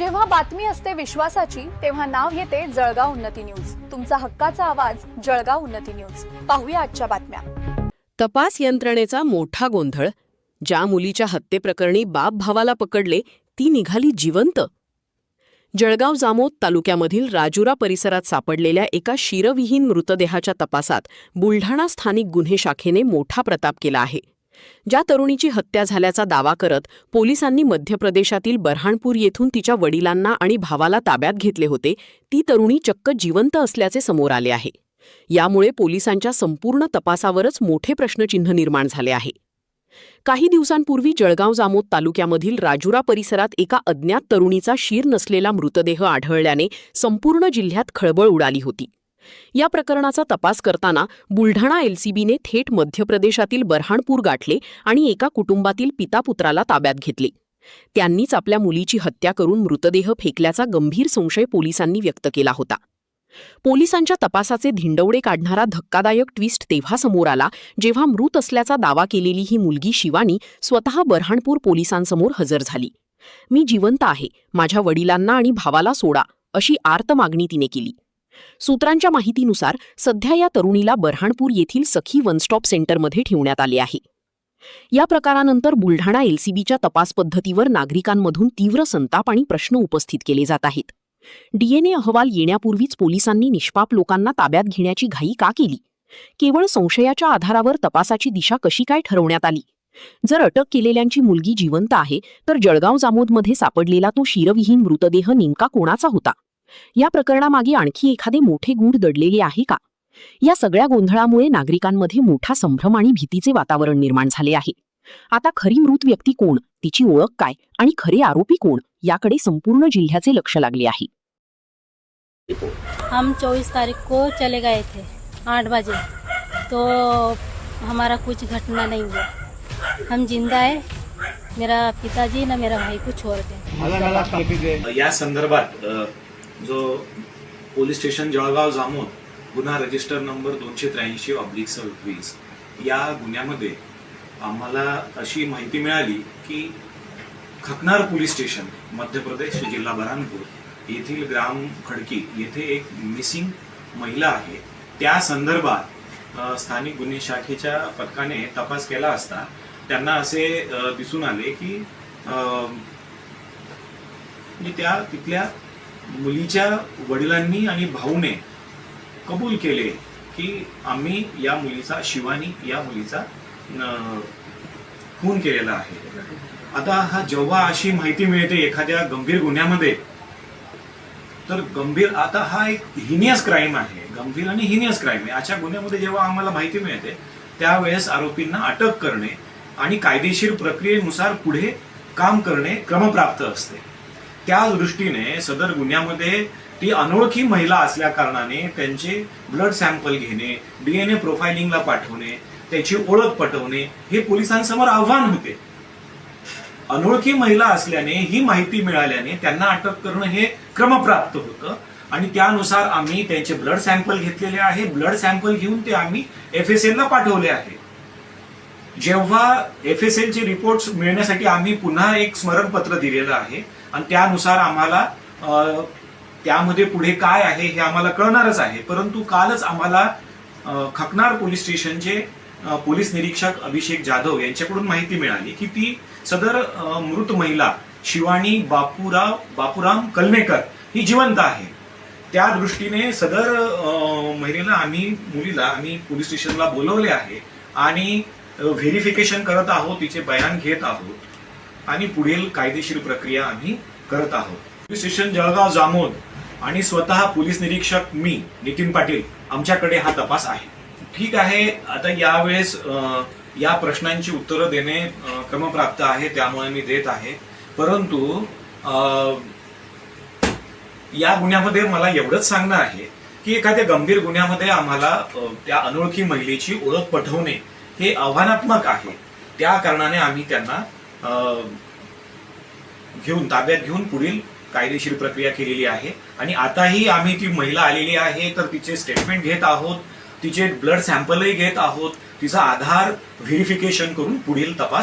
जेव्हा बातमी असते विश्वासाची तेव्हा नाव येते जळगाव उन्नती न्यूज। तुमचा हक्काचा आवाज जळगाव उन्नती न्यूज। पाहूया आजच्या बातम्या। तपास यंत्रणेचा मोठा गोंधळ। ज्या मुलीच्या हत्येप्रकरणी बाप भावाला पकडले ती निघाली जिवंत। जळगाव जामोद तालुक्यामधील राजुरा परिसरात सापडलेल्या एका शिरविहीन मृतदेहाच्या तपासात बुलढाणा स्थानिक गुन्हे शाखेने मोठा प्रताप केला आहे। ज्या तरुणीची हत्या झाल्याचा दावा करत पोलिसांनी मध्य प्रदेशातील बऱ्हाणपूर येथून तिच्या वडिलांना आणि भावाला ताब्यात घेतले होते, ती तरुणी चक्क जिवंत असल्याचे समोर आले आहे। यामुळे पोलिसांच्या संपूर्ण तपासावरच मोठे प्रश्नचिन्ह निर्माण झाले आहे। काही दिवसांपूर्वी जळगाव जामोद तालुक्यामधील राजुरा परिसरात एका अज्ञात तरुणीचा शीर नसलेला मृतदेह आढळल्याने संपूर्ण जिल्ह्यात खळबळ उडाली होती। या प्रकरणाचा तपास करताना बुलढाणा एलसीबीने थेट मध्य प्रदेशातील बऱ्हाणपूर गाठले आणि एका कुटुंबातील पितापुत्राला ताब्यात घेतले। त्यांनीच आपल्या मुलीची हत्या करून मृतदेह फेकल्याचा गंभीर संशय पोलिसांनी व्यक्त केला होता। पोलिसांच्या तपासाचे धिंडवडे काढणारा धक्कादायक ट्विस्ट तेव्हा समोर आला जेव्हा मृत असल्याचा दावा केलेली ही मुलगी शिवानी स्वतः बऱ्हाणपूर पोलिसांसमोर हजर झाली। मी जिवंत आहे, माझ्या वडिलांना आणि भावाला सोडा, अशी आर्त मागणी तिने केली। सूत्रांच्या माहितीनुसार सध्या या तरुणीला बऱ्हाणपूर येथील सखी वन स्टॉप सेंटरमध्ये ठेवण्यात आले आहे। या प्रकारानंतर बुलढाणा एलसीबीच्या तपास पद्धतीवर नागरिकांमधून तीव्र संताप आणि प्रश्न उपस्थित केले जात आहेत। डीएनए अहवाल येण्यापूर्वीच पोलिसांनी निष्पाप लोकांना ताब्यात घेण्याची घाई का केली? केवळ संशयाच्या आधारावर तपासाची दिशा कशी काय ठरवण्यात आली? जर अटक केलेल्यांची मुलगी जिवंत आहे तर जळगाव जामोदमध्ये सापडलेला तो शिरविहीन मृतदेह नेमका कोणाचा होता? या प्रकरणामागे आणखी एखादे मोठे गूढ दडलेले आहे का? या सगळ्या गोंधळामुळे नागरिकांमध्ये मोठा संभ्रम आणि भीतीचे वातावरण निर्माण झाले आहे। आता खरी मृत व्यक्ती कोण, तिची ओळख काय आणि खरे आरोपी कोण, याकडे संपूर्ण जिल्ह्याचे लक्ष लागले आहे। हम 24 तारीख को चले गए थे 8 बजे, तो हमारा कुछ घटना नहीं हुआ। हम जिंदा है, मेरा पिताजी ना मेरा भाई को छोड़ के। या संदर्भात जो पोलीस स्टेशन जळगाव जामोद गुन्हा रजिस्टर नंबर 283/26 या गुन्ह्यामध्ये आम्हाला अशी माहिती मिळाली की खकनार पोलीस स्टेशन मध्य प्रदेश जिल्हा बऱ्हाणपूर येथील ग्राम खडकी येथे एक मिसिंग महिला आहे। त्या संदर्भात स्थानिक गुन्हे शाखेच्या पथकाने तपास केला असता त्यांना असे दिसून आले की त्या तिथल्या मुलीच्या वडिलांनी आणि भाऊने कबूल केले की आम्ही या मुलीचा, शिवानी या मुलीचा खून केलेला आहे। आता जेव्हा अशी माहिती मिळते एखाद्या गंभीर गुन्ह्यामध्ये, तर आता हा एक हिनियस क्राईम आहे, गंभीर आणि हिनियस क्राईम आहे। अशा गुन्ह्यामध्ये जेव्हा आम्हाला माहिती मिळते त्यावेळेस आरोपींना अटक करणे आणि कायदेशीर प्रक्रियेनुसार पुढे काम करणे क्रमप्राप्त असते। त्या दृष्टीने सदर गुन्ह्यामध्ये ती अनोळखी महिला असल्या कारणाने त्यांचे ब्लड सॅम्पल घेणे, डीएनए प्रोफाइलिंगला पाठवणे, त्याची ओळख पटवणे हे पोलिसांसमोर आव्हान होते। अनोळखी महिला असल्याने ही माहिती मिळाल्याने त्यांना अटक करणं हे क्रमप्राप्त होतं आणि त्यानुसार आम्ही त्यांचे ब्लड सॅम्पल घेतलेले आहे। ब्लड सॅम्पल घेऊन ते आम्ही FSL ला पाठवले आहे। जेव्हा FSL चे रिपोर्ट्स मिळण्यासाठी आम्ही पुन्हा एक स्मरणपत्र दिलेलं आहे आणि त्यानुसार आम्हाला त्यामध्ये पुढे काय आहे हे आम्हाला कळणारच आहे। परंतु कालच आम्हाला खकनार पोलीस स्टेशनचे पोलीस निरीक्षक अभिषेक जाधव यांच्याकडून माहिती मिळाली की ती सदर मृत महिला शिवानी बापूराम कलमेकर ही जिवंत आहे। त्या दृष्टीने सदर मुलीला आम्ही पोलीस स्टेशनला बोलवले आहे आणि व्हेरिफिकेशन करत आहोत, तिचे बयान घेत आहोत आणि पुढील कायदेशीर प्रक्रिया आम्ही करत आहोत। पोलीस स्टेशन जळगाव जामोद आणि स्वतः पोलीस निरीक्षक मी नितीन पाटील आमच्याकडे हा तपास आहे। ठीक आहे, आता यावेळेस या प्रश्नांची उत्तरं देणे क्रमप्राप्त आहे, त्यामुळे मी देत आहे। परंतु या गुन्ह्यामध्ये मला एवढंच सांगणं आहे की एखाद्या गंभीर गुन्ह्यामध्ये आम्हाला त्या अनोळखी महिलेची ओळख पटवणे हे आव्हानात्मक आहे। त्या कारणाने आम्ही त्यांना ताब्यात घेऊन पुढील कायदेशीर प्रक्रिया केलेली आहे आणि आताही आम्ही ती महिला आलेली आहे तर तिचे स्टेटमेंट घेत आहोत, तिचे ब्लड सॅम्पलही घेत आहोत, तिचा आधार व्हेरिफिकेशन करून पुढील तपास